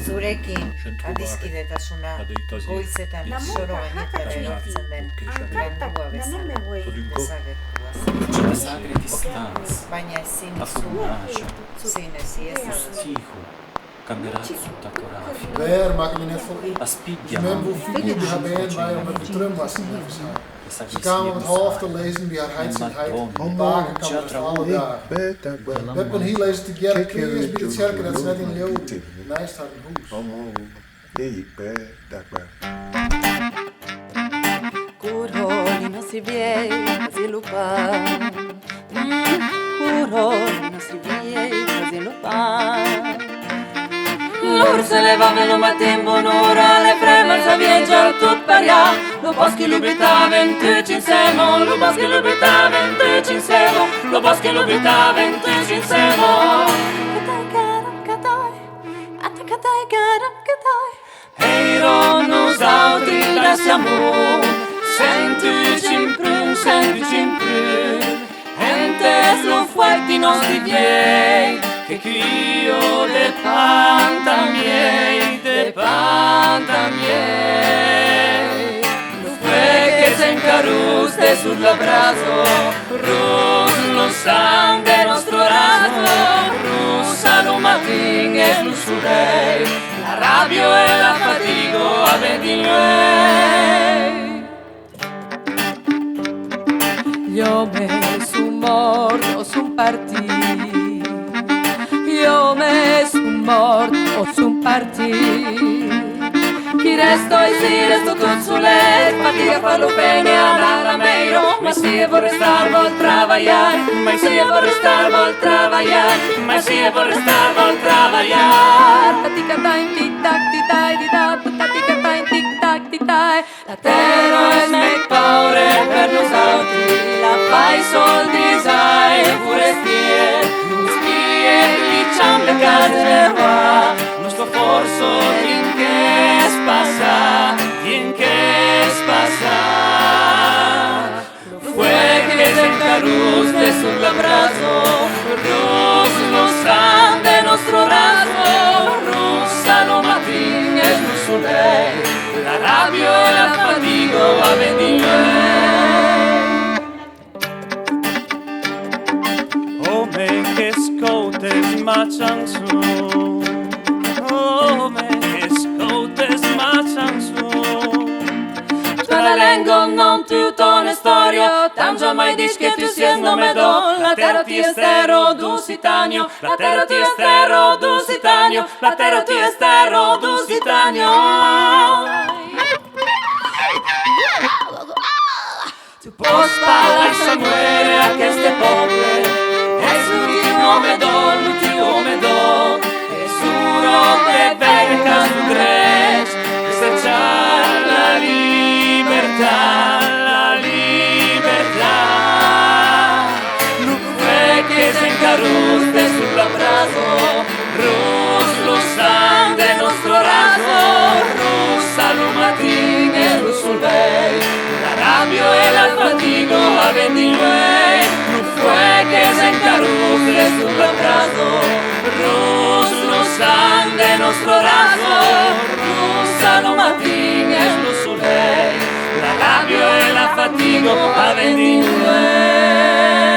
Zurekin adiskidetasuna goizetan soroen eta lortzen den landua bezala desagertuaz. Baina ezin duzu zinez iezaz. Daar maak me net van. Ik ben hoe veel die haar band bij om het trum was. Ze kwamen om 1:30 te lezen wie haar heidsigheid baken kan met alle dagen. We hebben hier lezen together, clears bij de kerk dat ze net in Leeuwen. Naast haar huis. Curoli non si viei sviluppare, curoli non si viei sviluppare. L'or se levava lo matin buon'ora, le fremme sa vieggia tot paria. Lo boschi lubitava in tuci insieme, lo boschi lubitava in tuci insieme, lo boschi lubitava in tuci insieme. Eiro nos altri da siamo, sentici in prun, entes lo fuerte i nostri viei, che crio de panta miei, lo fue che se incaruste sulla brazo, rus lo sangue nostro raso, russa lo matin e lo surei, la rabbio e la fatigo a venire. Io me son morto, son partì. Io me son morto, son partì. Chi resto e si resto con sulle fatica farlo bene andare a meiro. Ma si vorrei star vol traballar, ma si vorrei star vol traballar, ma si vorrei star vol traballar. Tatica time tic tac tic tai di da, tatica time tic tac tic tai. La terra es make paure per nos altri, la fai soldi sai forestier, spie diciam le case qua, non sto forso in che spasa, fue que se encaruste sulla brazo, ros lo san de nostro raso, russa lo matin es lo soleil, la rabbio e la fatigo a venire. Oh me che scoutes marcian su, oh me che scoutes marcian su. La lengua non tutto una storia, tam jamais dici che tu sies nome don. La terra ti estero dusitanio, la terra ti estero dusitanio, la terra ti estero dusitanio. Tu puoi parlare se muere a queste pobre, es l'ultimo medon, es uno per verca su grec, esercitar la libertà. Non fue che se incaruste sulla brazo, rus lo san de nostro raso, russa lo matin e lo soleil, la rabbio e la fatigo a venire. Non fue che se incaruste sulla brazo, rus lo san de nostro raso, russa lo matin e lo soleil, la rabbio e la fatigo a venire.